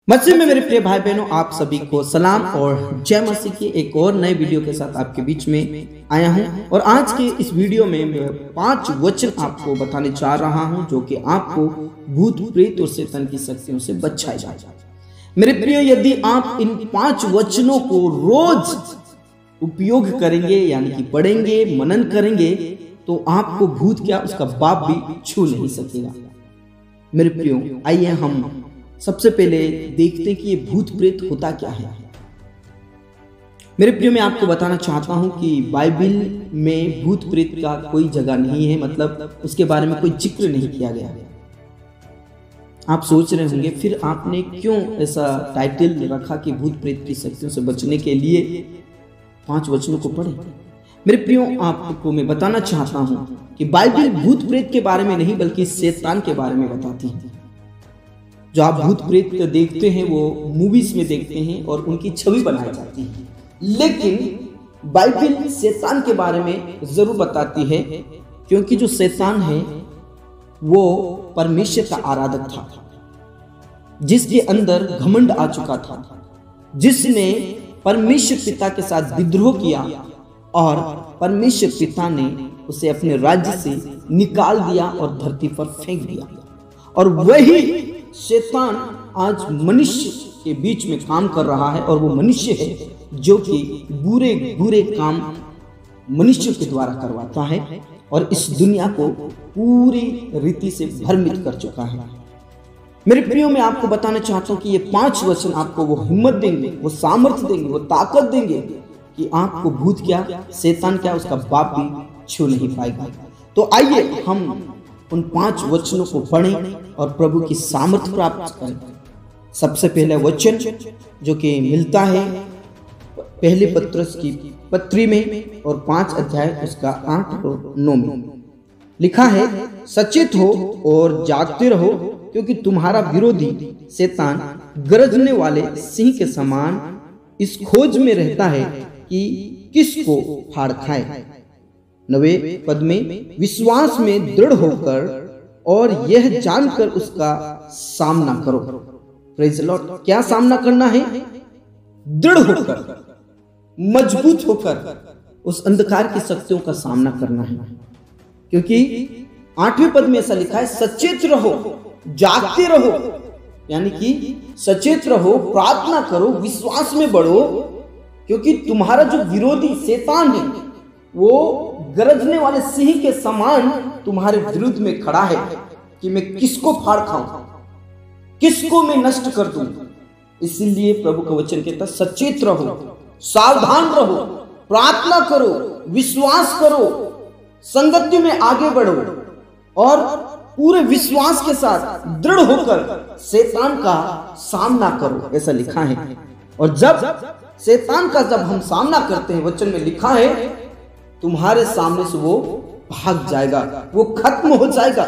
मसीह में मेरे प्रिय भाई बहनों, आप सभी को सलाम और जय मसीह की एक और नए वीडियो के साथ आपके बीच में आया हूं। और आज के इस वीडियो में मैं 5 वचन आपको बताने जा रहा हूं जो कि आपको भूत प्रेत और शैतान की शक्तियों से बचाएगा। मेरे प्रिय, यदि आप इन 5 वचनों को रोज उपयोग करेंगे यानी कि पढ़ेंगे, मनन करेंगे, तो आपको भूत क्या उसका बाप भी छू नहीं सकेगा। मेरे प्रियो, आइए हम सबसे पहले देखते हैं कि ये भूत प्रेत होता क्या है। मेरे प्रियो, मैं आपको बताना चाहता हूं कि बाइबल में भूत प्रेत का कोई जगह नहीं है, मतलब उसके बारे में कोई जिक्र नहीं किया गया है। आप सोच रहे होंगे फिर आपने क्यों ऐसा टाइटल रखा कि भूत प्रेत की शक्तियों से बचने के लिए 5 वचनों को पढ़े। मेरे प्रियो, आपको मैं बताना चाहता हूं कि बाइबल भूत प्रेत के बारे में नहीं बल्कि शैतान के बारे में बताती है। जो आप भूत प्रेत देखते हैं वो मूवीज में देखते हैं और उनकी छवि बनाई जाती है, लेकिन बाइबल शैतान के बारे में जरूर बताती है, क्योंकि जो शैतान है वो परमेश्वर का आराधक था, जिसके अंदर घमंड आ चुका था, जिसने परमेश्वर पिता के साथ विद्रोह किया और परमेश्वर पिता ने उसे अपने राज्य से निकाल दिया और धरती पर फेंक दिया। और वही शैतान आज मनुष्य के बीच में काम कर रहा है, और वो मनुष्य है जो कि बुरे बुरे काम मनुष्य के द्वारा करवाता है और इस दुनिया को पूरी रीति से भ्रमित कर चुका है। मेरे प्रियो, मैं आपको बताना चाहता हूं कि ये 5 वचन आपको वो हिम्मत देंगे, वो सामर्थ्य देंगे, वो ताकत देंगे कि आपको भूत क्या, शैतान क्या, उसका बाप भी छू नहीं पाएगा। तो आइए हम उन 5 वचनों को पढ़ें और प्रभु की सामर्थ्य प्राप्त करें। सबसे पहला वचन जो कि मिलता है पहले पत्रस की पत्री में और 5 अध्याय उसका 8 और 9 में लिखा है, सचेत हो और जागते रहो, क्योंकि तुम्हारा विरोधी शैतान गरजने वाले सिंह के समान इस खोज में रहता है कि किसको फाड़ खाए। 9वें पद में, विश्वास में दृढ़ होकर और यह जानकर उसका सामना करो। Praise the Lord. क्या सामना करना है? दृढ़ होकर, मजबूत होकर उस अंधकार की शक्तियों का सामना करना है, क्योंकि 8वें पद में ऐसा लिखा है, सचेत रहो, जागते रहो, यानी कि सचेत रहो, प्रार्थना करो, विश्वास में बढ़ो, क्योंकि तुम्हारा जो विरोधी शैतान है वो गरजने वाले सिंह के समान तुम्हारे विरुद्ध में खड़ा है कि मैं किसको फाड़ खाऊं, किसको मैं नष्ट कर दूं। इसलिए प्रभु का वचन कहता, सचेत रहो, सावधान रहो, प्रार्थना करो, विश्वास करो, संगति में आगे बढ़ो और पूरे विश्वास के साथ दृढ़ होकर शैतान का सामना करो। ऐसा लिखा है। और जब शैतान का जब हम सामना करते हैं, वचन में लिखा है, तुम्हारे सामने से वो भाग जाएगा, वो खत्म हो जाएगा।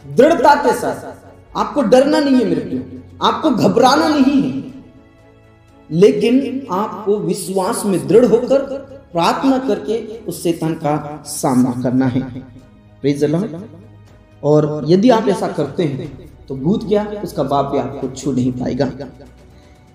दृढ़ता के साथ आपको डरना नहीं है मेरे प्रिय, आपको घबराना नहीं है, लेकिन आपको विश्वास में दृढ़ होकर प्रार्थना करके उस शैतान का सामना करना है। Praise the Lord. और यदि आप ऐसा करते हैं तो भूत क्या, उसका बाप भी आपको छू नहीं पाएगा।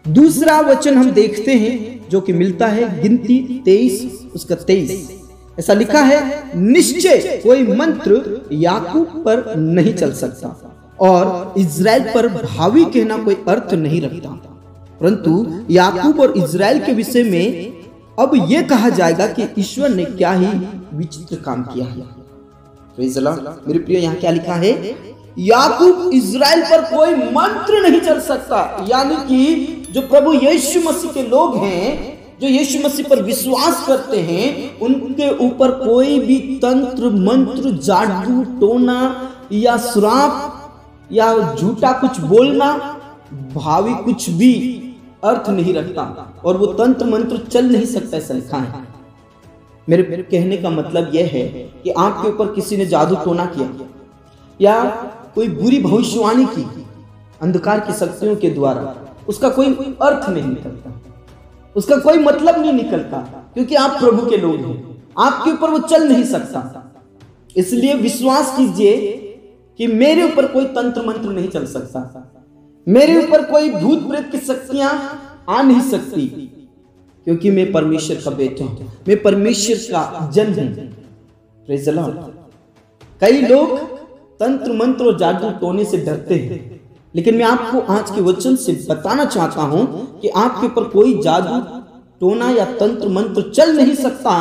दूसरा वचन हम देखते हैं जो कि मिलता है गिनती 23 उसका 23। ऐसा लिखा है, निश्चय कोई मंत्र याकूब पर नहीं चल सकता और इज़राइल पर भावी कहना कोई अर्थ नहीं रखता, परंतु याकूब और इज़राइल के विषय में अब यह कहा जाएगा कि ईश्वर ने क्या ही विचित्र काम किया है। Praise the Lord. मेरे प्रिय, यहाँ क्या लिखा है? याकूब इज़राइल पर कोई मंत्र नहीं चल सकता, यानी कि जो प्रभु यीशु मसीह के लोग हैं, जो यीशु मसीह पर विश्वास करते हैं, उनके ऊपर कोई भी तंत्र मंत्र, जादू टोना या श्राप या झूठा कुछ बोलना, भावी कुछ भी अर्थ नहीं रखता और वो तंत्र मंत्र चल नहीं सकता। ऐसा लिखा है। मेरे कहने का मतलब यह है कि आपके ऊपर किसी ने जादू टोना किया या कोई बुरी भविष्यवाणी की अंधकार की शक्तियों के द्वारा, उसका कोई अर्थ नहीं निकलता, उसका कोई मतलब नहीं निकलता, क्योंकि आप प्रभु के लोग हैं, आपके ऊपर वो चल नहीं सकता। इसलिए विश्वास कीजिए कि मेरे ऊपर कोई तंत्र मंत्र नहीं चल सकता, मेरे ऊपर कोई भूत प्रेत की शक्तियां आ नहीं सकती, क्योंकि मैं परमेश्वर का बेटा हूं, मैं परमेश्वर का जन हूं। Praise the Lord. कई लोग तंत्र मंत्र और जादू टोने से डरते हैं, लेकिन मैं आपको आज के वचन से बताना चाहता हूं कि आपके ऊपर कोई जादू टोना या तंत्र मंत्र चल नहीं सकता,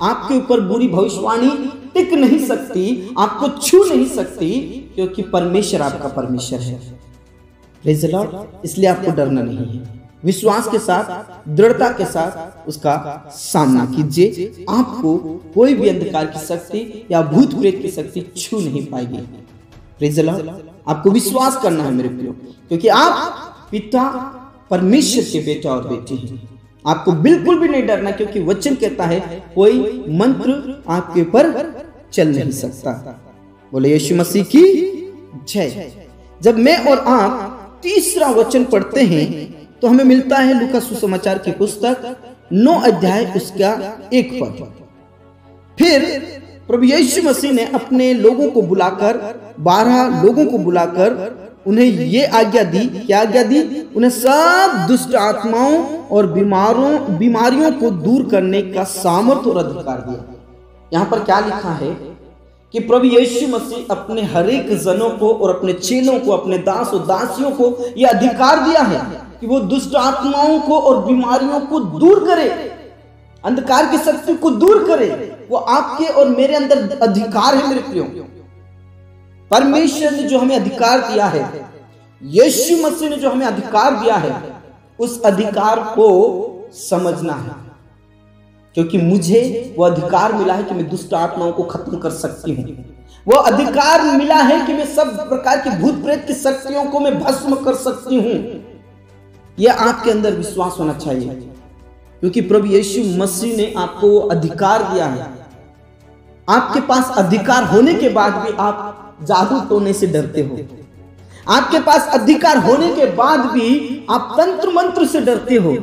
आपके ऊपर बुरी भविष्यवाणी टिक नहीं सकती, आपको छू नहीं सकती, क्योंकि परमेश्वर आपका परमेश्वर है। Praise the Lord. इसलिए आपको डरना नहीं है। विश्वास के साथ, दृढ़ता के साथ उसका सामना कीजिए। आपको कोई भी अंधकार की शक्ति या भूत प्रेत की शक्ति छू नहीं पाएगी। Praise the Lord. आपको विश्वास करना है मेरे प्रियो, क्योंकि आप पिता परमेश्वर के बेटा और बेटी हैं। आपको बिल्कुल भी नहीं डरना, क्योंकि वचन कहता है कोई मंत्र आपके ऊपर चल नहीं सकता। बोले यीशु मसीह की जय। जब मैं और आप तीसरा वचन पढ़ते हैं तो हमें मिलता है लूका सुसमाचार की पुस्तक 9 अध्याय उसका 1 पद। फिर प्रभु यीशु मसीह ने अपने लोगों को बुलाकर 12 लोगों को बुलाकर उन्हें ये आज्ञा दी। क्या आज्ञा दी? उन्हें सब दुष्ट आत्माओं और बीमारियों को दूर करने का सामर्थ्य और अधिकार दिया। यहाँ पर क्या लिखा है कि प्रभु यीशु मसीह अपने हर एक जनों को और अपने चेलों को, अपने दास और दासियों को यह अधिकार दिया है कि वो दुष्ट आत्माओं को और बीमारियों को दूर करे, अंधकार की शक्ति को दूर करे। वो आपके और मेरे अंदर अधिकार है मेरे प्रियो। परमेश्वर ने जो हमें अधिकार दिया है, यीशु मसीह ने जो हमें अधिकार दिया है, उस अधिकार को समझना है, क्योंकि मुझे वो अधिकार मिला है कि मैं दुष्ट आत्माओं को खत्म कर सकती हूँ। वो अधिकार मिला है कि मैं सब प्रकार की भूत प्रेत की शक्तियों को मैं भस्म कर सकती हूँ। यह आपके अंदर विश्वास होना चाहिए, क्योंकि प्रभु यीशु मसीह ने आपको वो अधिकार दिया है। आपके पास अधिकार होने के बाद भी आप जादू टोने से डरते हो। आपके पास अधिकार होने के बाद भी आप तंत्र मंत्र से डरते हो।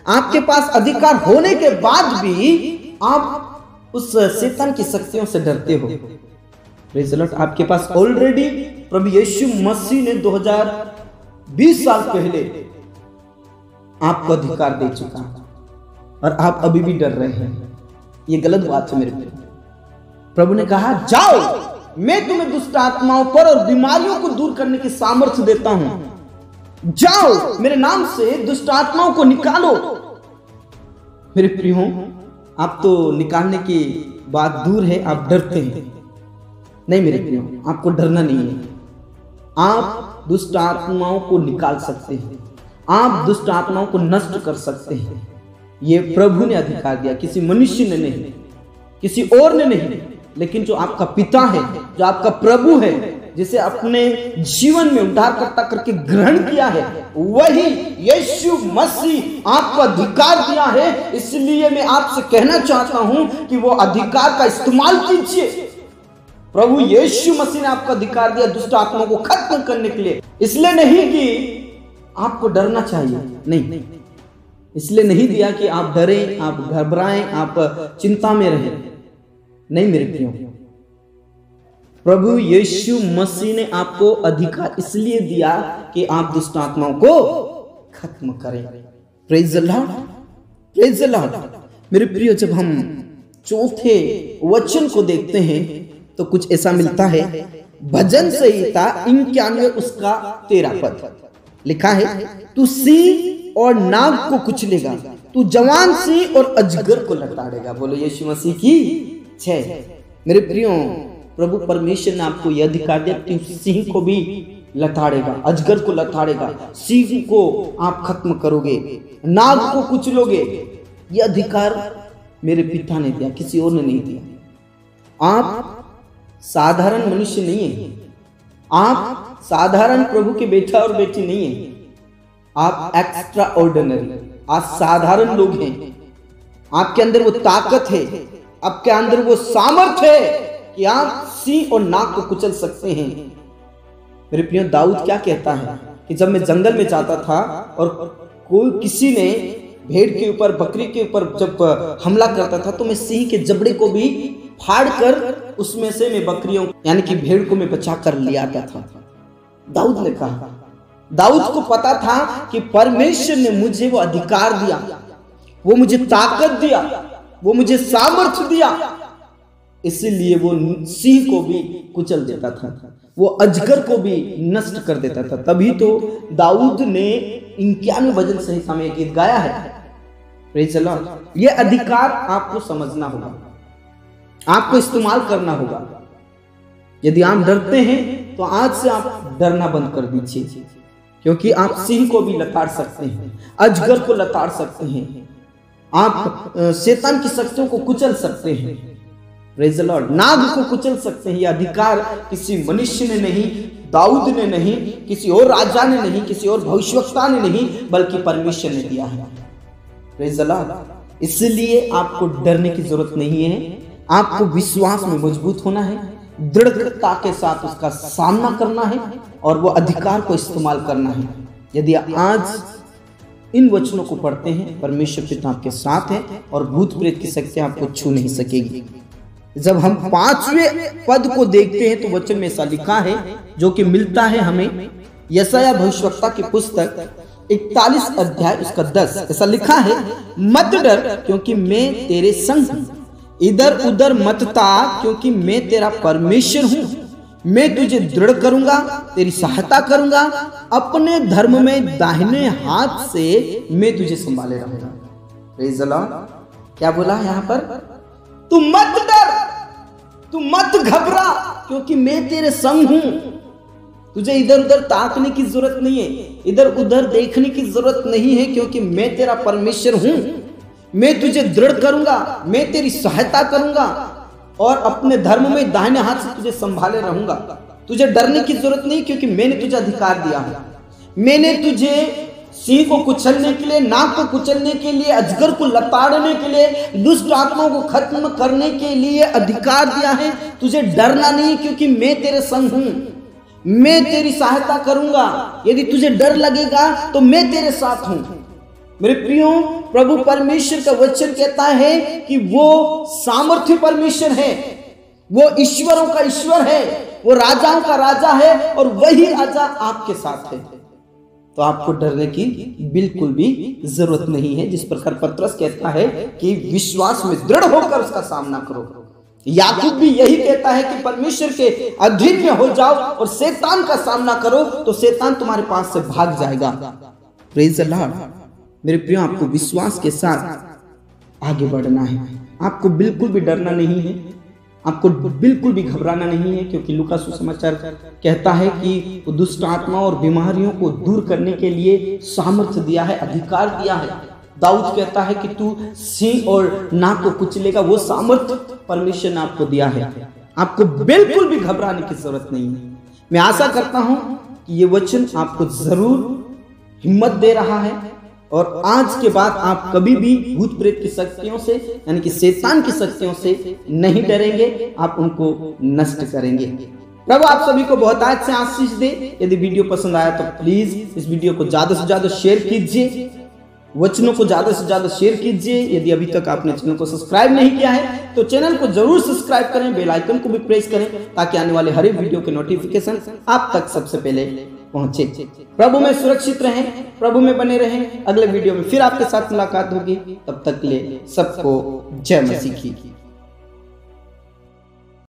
आपके पास अधिकार होने के बाद भी आप उस शैतान की शक्तियों से डरते हो। Praise the Lord. आपके पास ऑलरेडी प्रभु यीशु मसीह ने 2020 साल पहले आपको अधिकार दे चुका, और आप अभी भी डर रहे हैं। ये गलत बात है मेरे प्रिय। प्रभु ने कहा जाओ, मैं तुम्हें दुष्ट आत्माओं पर और बीमारियों को दूर करने की सामर्थ्य देता हूं। जाओ, मेरे नाम से दुष्ट आत्माओं को निकालो। मेरे प्रियो, आप तो निकालने की बात दूर है, आप डरते हैं। नहीं मेरे प्रियो, आपको डरना नहीं है। आप दुष्ट आत्माओं को निकाल सकते हैं, आप दुष्ट आत्माओं को नष्ट कर सकते हैं। ये प्रभु ने अधिकार दिया, किसी मनुष्य ने नहीं, किसी और ने नहीं, लेकिन जो आपका पिता है, जो आपका प्रभु है, जिसे अपने जीवन में उद्धारकर्ता करके ग्रहण किया है, वही यीशु मसीह आपको अधिकार दिया है। इसलिए मैं आपसे कहना चाहता हूं कि वो अधिकार का इस्तेमाल कीजिए। प्रभु यीशु मसीह ने आपको अधिकार दिया दुष्ट आत्माओं को खत्म करने के लिए। इसलिए नहीं कि आपको डरना चाहिए, नहीं, इसलिए नहीं दिया कि आप डरें, आप घबराएं, आप चिंता में रहें। नहीं मेरे प्रियो, प्रभु यीशु मसीह ने आपको अधिकार इसलिए दिया कि आप दुष्ट आत्माओं को खत्म करें। Praise the Lord, praise the Lord. मेरे प्रियो, जब हम चौथे वचन को देखते हैं तो कुछ ऐसा मिलता है। भजन संहिता 91 उसका 13 पद लिखा है, तू सिंह और नाग को कुचलेगा, तू जवान सिंह और अजगर को लताड़ेगा। बोलो यीशु मसीह की जय। मेरे प्रियो, प्रभु परमेश्वर ने आपको यह अधिकार दिया कि सिंह को भी लताड़ेगा, अजगर को लताड़ेगा, सिंह को आप खत्म करोगे, नाग को कुचलोगे। यह अधिकार मेरे पिता ने दिया, किसी और ने नहीं दिया। आप साधारण मनुष्य नहीं है, आप साधारण प्रभु के बेटा और बेटी नहीं है, आप एक्स्ट्रा ऑर्डिनरी, आप साधारण लोग हैं। आपके अंदर वो ताकत है, आपके अंदर वो सामर्थ्य है कि आप सिंह और नाग को कुचल सकते हैं। मेरे प्रिय, दाऊद क्या कहता है कि जब मैं जंगल में जाता था और कोई किसी ने भेड़ के ऊपर, बकरी के ऊपर जब हमला करता था, तो मैं सिंह के जबड़े को भी फाड़ कर उसमें से मैं बकरियों यानी कि भेड़ को मैं बचा कर ले आता था। दाऊद ने कहा दाऊद को पता था कि परमेश्वर ने मुझे वो अधिकार दिया, वो मुझे ताकत दिया, वो मुझे सामर्थ्य दिया, इसलिए वो सिंह को भी कुचल देता था, वो अजगर को भी नष्ट कर देता था। तभी तो दाऊद ने 91 भजन संहिता में गीत गाया है। Praise the Lord. ये अधिकार आपको समझना होगा, आपको इस्तेमाल करना होगा। यदि आप डरते हैं तो आज से आप डरना बंद कर दीजिए, क्योंकि आप सिंह को भी लताड़ सकते हैं, अजगर को लताड़ सकते हैं, आप शैतान की शक्तियों को कुचल सकते हैं। Praise the Lord. नाग को कुचल सकते हैं। यह अधिकार किसी मनुष्य ने नहीं, दाऊद ने नहीं, किसी और राजा ने नहीं, किसी और भविष्यवक्ता ने नहीं, बल्कि परमेश्वर ने दिया है। Praise the Lord. इसलिए आपको डरने की जरूरत नहीं है, आपको विश्वास में मजबूत होना है, दृढ़ता के साथ उसका सामना करना है और वो अधिकार को इस्तेमाल करना है। यदि आज इन वचनों को पढ़ते हैं, परमेश्वर पिता आपके साथ है और भूत प्रेत की शक्ति आपको छू नहीं सकेगी। जब हम 5वें पद को देखते हैं तो वचन में ऐसा लिखा है, जो कि मिलता है हमें यशायाह भविष्यवक्ता की पुस्तक 41 अध्याय उसका 10। ऐसा लिखा है, मत डर क्योंकि मैं तेरे संग हूं, इधर उधर मत ताक क्योंकि मैं तेरा परमेश्वर हूं, मैं तुझे दृढ़ करूंगा, तेरी सहायता करूंगा, अपने धर्म में दाहिने हाथ से मैं तुझे संभाले रहूंगा। Praise the Lord. क्या बोला यहाँ पर? तू मत डर, तू मत घबरा क्योंकि मैं तेरे संग हूं। तुझे इधर उधर ताकने की जरूरत नहीं है, इधर उधर देखने की जरूरत नहीं है, क्योंकि मैं तेरा परमेश्वर हूं। मैं तुझे दृढ़ करूंगा, मैं तेरी सहायता करूंगा और अपने धर्म में दाहिने हाथ से तुझे संभाले रहूंगा। तुझे डरने की जरूरत नहीं, क्योंकि मैंने तुझे अधिकार दिया है। मैंने तुझे सिंह को कुचलने के लिए, नाग को कुचलने के लिए, अजगर को लताड़ने के लिए, दुष्ट आत्माओं को खत्म करने के लिए अधिकार दिया है। तुझे डरना नहीं, क्योंकि मैं तेरे संग हूं, मैं तेरी सहायता करूंगा। यदि तुझे डर लगेगा तो मैं तेरे साथ हूं। मेरे प्रियो, प्रभु परमेश्वर का वचन कहता है कि वो सामर्थ्य परमेश्वर है, वो ईश्वरों का ईश्वर है, वो राजाओं का राजा है और वही राजा आपके साथ है। तो आपको डरने की बिल्कुल भी जरूरत नहीं है। जिस प्रकार पतरस कहता है कि विश्वास में दृढ़ होकर उसका सामना करो, याकूब भी यही कहता है कि परमेश्वर के अधीन में हो जाओ और शैतान का सामना करो, तो शैतान तुम्हारे पास से भाग जाएगा। Praise the Lord. मेरे प्रियो, आपको विश्वास के साथ आगे बढ़ना है, आपको बिल्कुल भी डरना नहीं है, आपको बिल्कुल भी घबराना नहीं है, क्योंकि लूका सुसमाचार कहता है कि वो दुष्ट आत्मा और बीमारियों को दूर करने के लिए सामर्थ्य दिया है, अधिकार दिया है। दाऊद कहता है कि तू सिंह और नाग को कुचलेगा, वो सामर्थ्य परमेश्वर ने आपको दिया है। आपको बिल्कुल भी घबराने की जरूरत नहीं है। मैं आशा करता हूं कि ये वचन आपको जरूर हिम्मत दे रहा है और आज के बाद आप कभी भी भूत प्रेत की शक्तियों से, यानी कि शैतान की शक्तियों से नहीं डरेंगे, आप उनको नष्ट करेंगे। प्रभु आप सभी को बहुत आज से आशीष दे। यदि वीडियो पसंद आया तो प्लीज इस वीडियो को ज्यादा से ज्यादा शेयर कीजिए, वचनों को ज्यादा से ज्यादा शेयर कीजिए। यदि अभी तक आपने चैनल को सब्सक्राइब नहीं किया है तो चैनल को जरूर सब्सक्राइब करें, बेल आइकन को भी प्रेस करें, ताकि आने वाले हर एक वीडियो के नोटिफिकेशन आप तक सबसे पहले पहुंचे। प्रभु में सुरक्षित रहें, प्रभु में बने रहें। अगले वीडियो में फिर आपके साथ मुलाकात होगी। तब तक के लिए सबको जय मसीह की।